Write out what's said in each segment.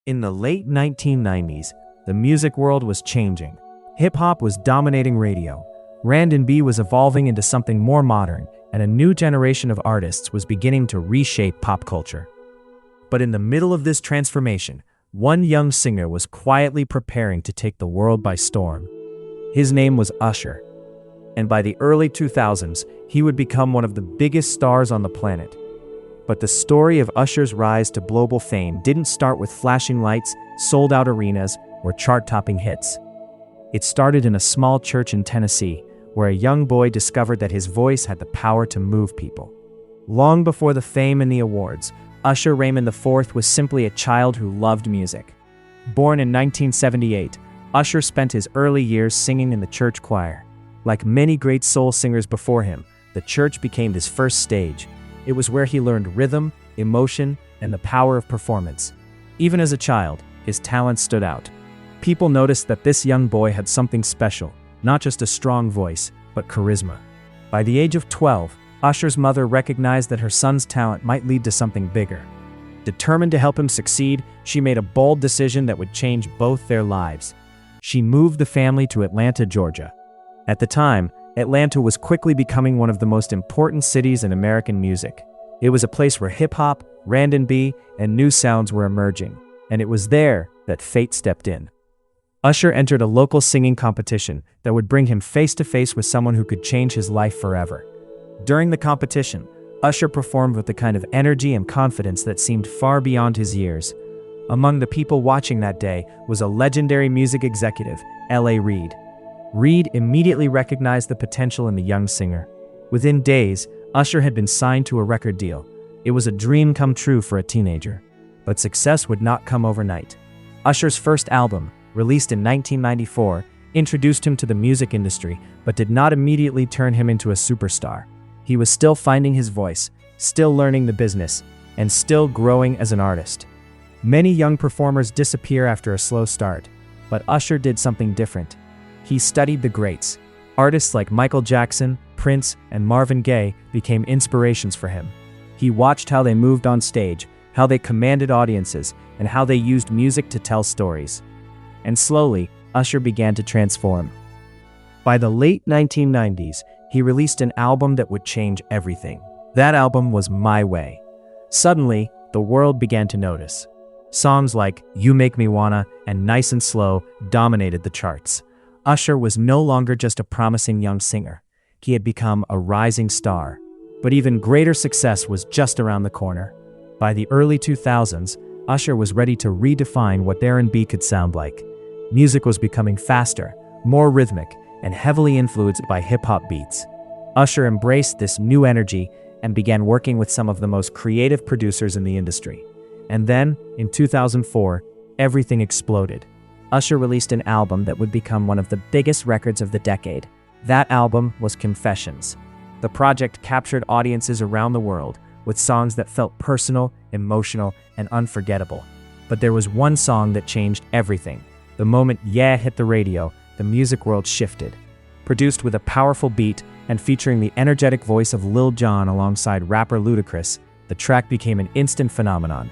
In the late 1990s, the music world was changing. Hip-hop was dominating radio. R&B was evolving into something more modern, and a new generation of artists was beginning to reshape pop culture. But in the middle of this transformation, one young singer was quietly preparing to take the world by storm. His name was Usher. And by the early 2000s, he would become one of the biggest stars on the planet. But the story of Usher's rise to global fame didn't start with flashing lights, sold-out arenas, or chart-topping hits. It started in a small church in Tennessee, where a young boy discovered that his voice had the power to move people. Long before the fame and the awards, Usher Raymond IV was simply a child who loved music. Born in 1978, Usher spent his early years singing in the church choir. Like many great soul singers before him, the church became his first stage. It was where he learned rhythm, emotion, and the power of performance. Even as a child, his talent stood out. People noticed that this young boy had something special, not just a strong voice, but charisma. By the age of 12, Usher's mother recognized that her son's talent might lead to something bigger. Determined to help him succeed, she made a bold decision that would change both their lives. She moved the family to Atlanta, Georgia. At the time, Atlanta was quickly becoming one of the most important cities in American music. It was a place where hip-hop, R&B, and new sounds were emerging, and it was there that fate stepped in. Usher entered a local singing competition that would bring him face-to-face with someone who could change his life forever. During the competition, Usher performed with the kind of energy and confidence that seemed far beyond his years. Among the people watching that day was a legendary music executive, L.A. Reid. Reid immediately recognized the potential in the young singer. Within days, Usher had been signed to a record deal. It was a dream come true for a teenager. But success would not come overnight. Usher's first album, released in 1994, introduced him to the music industry, but did not immediately turn him into a superstar. He was still finding his voice, still learning the business, and still growing as an artist. Many young performers disappear after a slow start, but Usher did something different. He studied the greats. Artists like Michael Jackson, Prince, and Marvin Gaye became inspirations for him. He watched how they moved on stage, how they commanded audiences, and how they used music to tell stories. And slowly, Usher began to transform. By the late 1990s, he released an album that would change everything. That album was My Way. Suddenly, the world began to notice. Songs like You Make Me Wanna and Nice and Slow dominated the charts. Usher was no longer just a promising young singer. He had become a rising star. But even greater success was just around the corner. By the early 2000s, Usher was ready to redefine what R&B could sound like. Music was becoming faster, more rhythmic, and heavily influenced by hip-hop beats. Usher embraced this new energy and began working with some of the most creative producers in the industry. And then, in 2004, everything exploded. Usher released an album that would become one of the biggest records of the decade. That album was Confessions. The project captured audiences around the world with songs that felt personal, emotional, and unforgettable. But there was one song that changed everything. The moment Yeah hit the radio, the music world shifted. Produced with a powerful beat and featuring the energetic voice of Lil Jon alongside rapper Ludacris, the track became an instant phenomenon.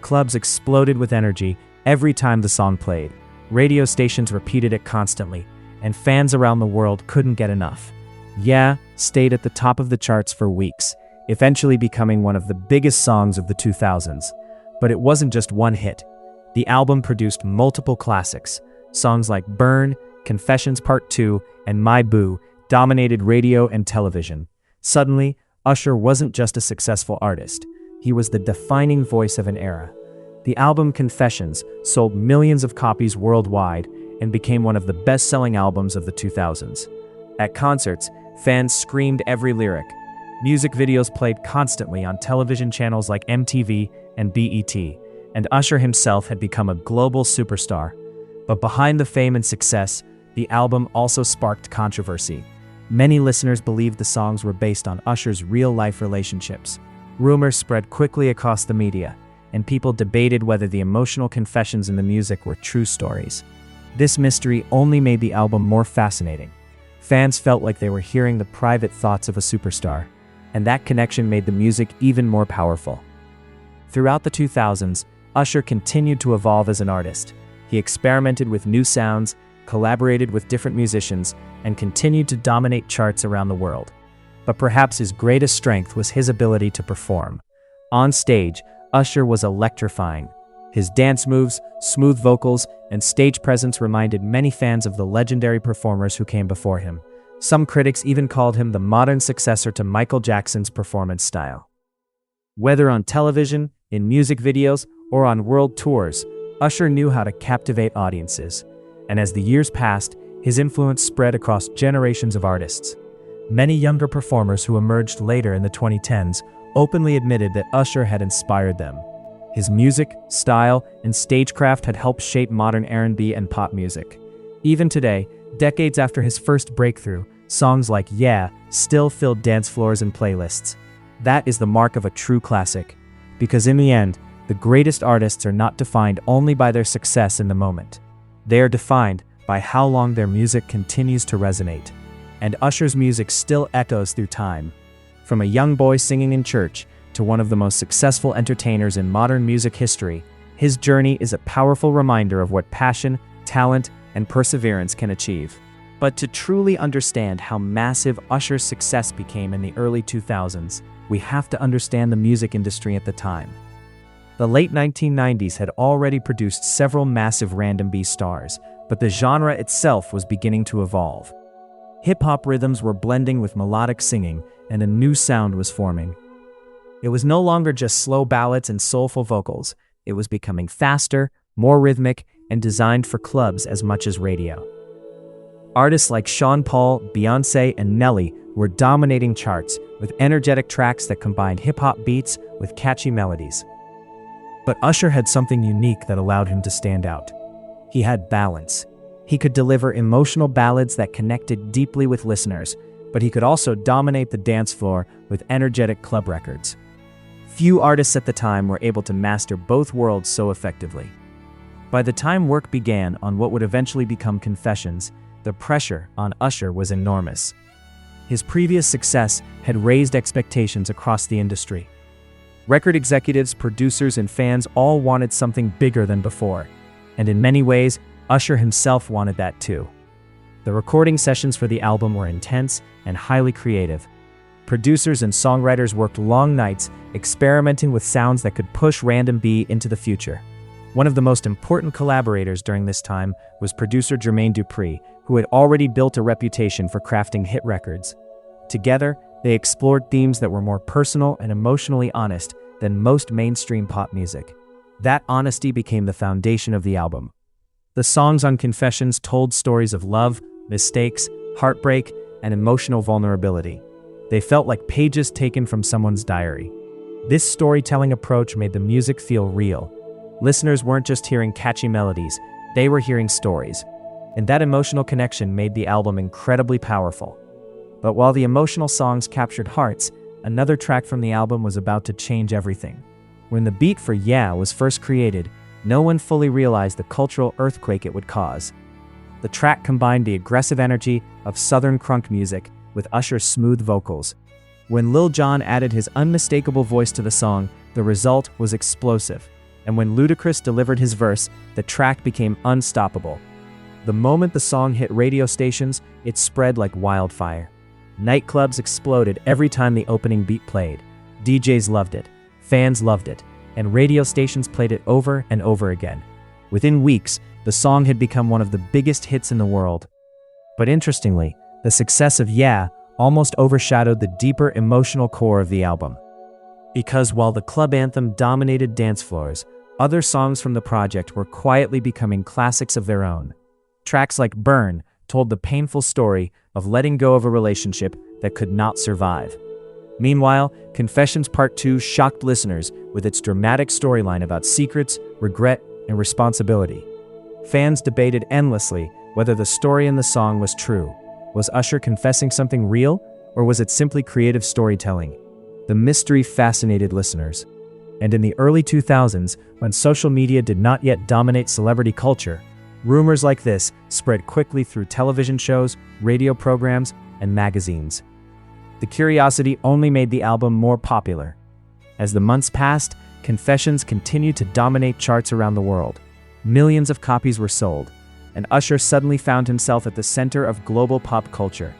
Clubs exploded with energy every time the song played. Radio stations repeated it constantly, and fans around the world couldn't get enough. Yeah stayed at the top of the charts for weeks, eventually becoming one of the biggest songs of the 2000s. But it wasn't just one hit. The album produced multiple classics. Songs like Burn, Confessions Part 2, and My Boo dominated radio and television. Suddenly, Usher wasn't just a successful artist. He was the defining voice of an era. The album Confessions sold millions of copies worldwide and became one of the best-selling albums of the 2000s. At concerts, fans screamed every lyric. Music videos played constantly on television channels like MTV and BET, and Usher himself had become a global superstar. But behind the fame and success, the album also sparked controversy. Many listeners believed the songs were based on Usher's real-life relationships. Rumors spread quickly across the media, and people debated whether the emotional confessions in the music were true stories. This mystery only made the album more fascinating. Fans felt like they were hearing the private thoughts of a superstar, and that connection made the music even more powerful. Throughout the 2000s, Usher continued to evolve as an artist. He experimented with new sounds, collaborated with different musicians, and continued to dominate charts around the world. But perhaps his greatest strength was his ability to perform. On stage, Usher was electrifying. His dance moves, smooth vocals, and stage presence reminded many fans of the legendary performers who came before him. Some critics even called him the modern successor to Michael Jackson's performance style. Whether on television, in music videos, or on world tours, Usher knew how to captivate audiences. And as the years passed, his influence spread across generations of artists. Many younger performers who emerged later in the 2010s openly admitted that Usher had inspired them. His music, style, and stagecraft had helped shape modern R&B and pop music. Even today, decades after his first breakthrough, songs like Yeah still fill dance floors and playlists. That is the mark of a true classic. Because in the end, the greatest artists are not defined only by their success in the moment. They are defined by how long their music continues to resonate. And Usher's music still echoes through time. From a young boy singing in church to one of the most successful entertainers in modern music history, his journey is a powerful reminder of what passion, talent, and perseverance can achieve. But to truly understand how massive Usher's success became in the early 2000s, we have to understand the music industry at the time. The late 1990s had already produced several massive R&B stars, but the genre itself was beginning to evolve. Hip-hop rhythms were blending with melodic singing, and a new sound was forming. It was no longer just slow ballads and soulful vocals. It was becoming faster, more rhythmic, and designed for clubs as much as radio. Artists like Sean Paul, Beyoncé, and Nelly were dominating charts with energetic tracks that combined hip-hop beats with catchy melodies. But Usher had something unique that allowed him to stand out. He had balance. He could deliver emotional ballads that connected deeply with listeners, but he could also dominate the dance floor with energetic club records. Few artists at the time were able to master both worlds so effectively. By the time work began on what would eventually become Confessions, the pressure on Usher was enormous. His previous success had raised expectations across the industry. Record executives, producers, and fans all wanted something bigger than before, and in many ways, Usher himself wanted that too. The recording sessions for the album were intense and highly creative. Producers and songwriters worked long nights, experimenting with sounds that could push R&B into the future. One of the most important collaborators during this time was producer Jermaine Dupri, who had already built a reputation for crafting hit records. Together, they explored themes that were more personal and emotionally honest than most mainstream pop music. That honesty became the foundation of the album. The songs on Confessions told stories of love, mistakes, heartbreak, and emotional vulnerability. They felt like pages taken from someone's diary. This storytelling approach made the music feel real. Listeners weren't just hearing catchy melodies, they were hearing stories. And that emotional connection made the album incredibly powerful. But while the emotional songs captured hearts, another track from the album was about to change everything. When the beat for Yeah was first created, no one fully realized the cultural earthquake it would cause. The track combined the aggressive energy of Southern crunk music with Usher's smooth vocals. When Lil Jon added his unmistakable voice to the song, the result was explosive. And when Ludacris delivered his verse, the track became unstoppable. The moment the song hit radio stations, it spread like wildfire. Nightclubs exploded every time the opening beat played. DJs loved it, fans loved it, and radio stations played it over and over again. Within weeks, the song had become one of the biggest hits in the world. But interestingly, the success of Yeah almost overshadowed the deeper emotional core of the album. Because while the club anthem dominated dance floors, other songs from the project were quietly becoming classics of their own. Tracks like Burn told the painful story of letting go of a relationship that could not survive. Meanwhile, Confessions Part 2 shocked listeners with its dramatic storyline about secrets, regret, and responsibility. Fans debated endlessly whether the story in the song was true. Was Usher confessing something real, or was it simply creative storytelling? The mystery fascinated listeners. And in the early 2000s, when social media did not yet dominate celebrity culture, rumors like this spread quickly through television shows, radio programs, and magazines. The curiosity only made the album more popular. As the months passed, Confessions continued to dominate charts around the world. Millions of copies were sold, and Usher suddenly found himself at the center of global pop culture.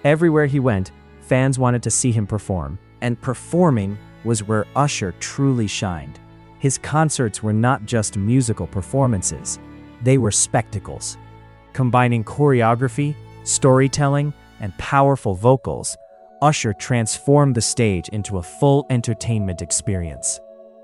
Everywhere he went, fans wanted to see him perform, and performing was where Usher truly shined. His concerts were not just musical performances, they were spectacles. Combining choreography, storytelling, and powerful vocals, Usher transformed the stage into a full entertainment experience.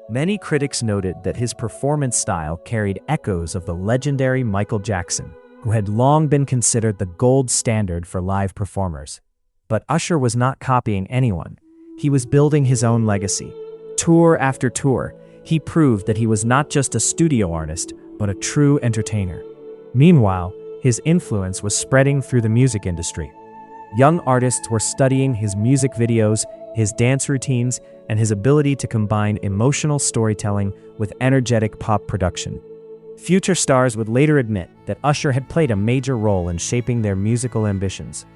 Many critics noted that his performance style carried echoes of the legendary Michael Jackson, who had long been considered the gold standard for live performers. But Usher was not copying anyone. He was building his own legacy. Tour after tour, he proved that he was not just a studio artist, but a true entertainer. Meanwhile, his influence was spreading through the music industry. Young artists were studying his music videos, his dance routines, and his ability to combine emotional storytelling with energetic pop production. Future stars would later admit that Usher had played a major role in shaping their musical ambitions.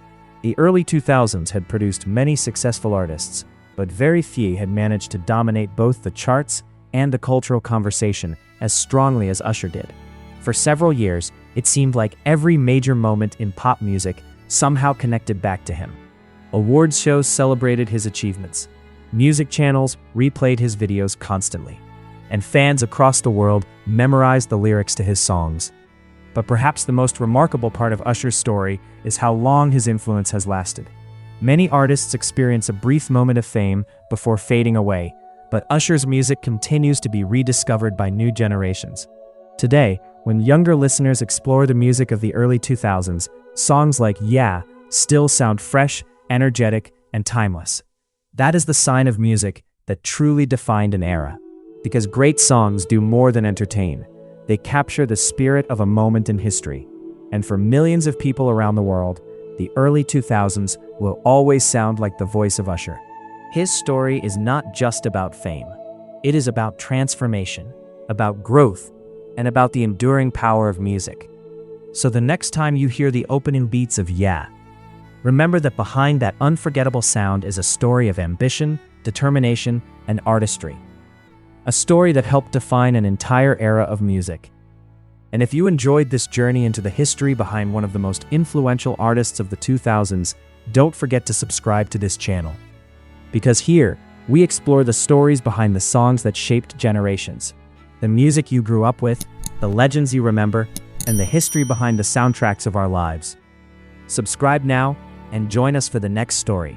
The early 2000s had produced many successful artists, but very few had managed to dominate both the charts and the cultural conversation as strongly as Usher did. For several years, it seemed like every major moment in pop music somehow connected back to him. Awards shows celebrated his achievements. Music channels replayed his videos constantly, and fans across the world memorized the lyrics to his songs. But perhaps the most remarkable part of Usher's story is how long his influence has lasted. Many artists experience a brief moment of fame before fading away, but Usher's music continues to be rediscovered by new generations. Today, when younger listeners explore the music of the early 2000s, songs like Yeah still sound fresh, energetic, and timeless. That is the sign of music that truly defined an era. Because great songs do more than entertain. They capture the spirit of a moment in history. And for millions of people around the world, the early 2000s will always sound like the voice of Usher. His story is not just about fame. It is about transformation, about growth, and about the enduring power of music. So the next time you hear the opening beats of Yeah, remember that behind that unforgettable sound is a story of ambition, determination, and artistry. A story that helped define an entire era of music. And if you enjoyed this journey into the history behind one of the most influential artists of the 2000s, don't forget to subscribe to this channel. Because here, we explore the stories behind the songs that shaped generations, the music you grew up with, the legends you remember, and the history behind the soundtracks of our lives. Subscribe now and join us for the next story.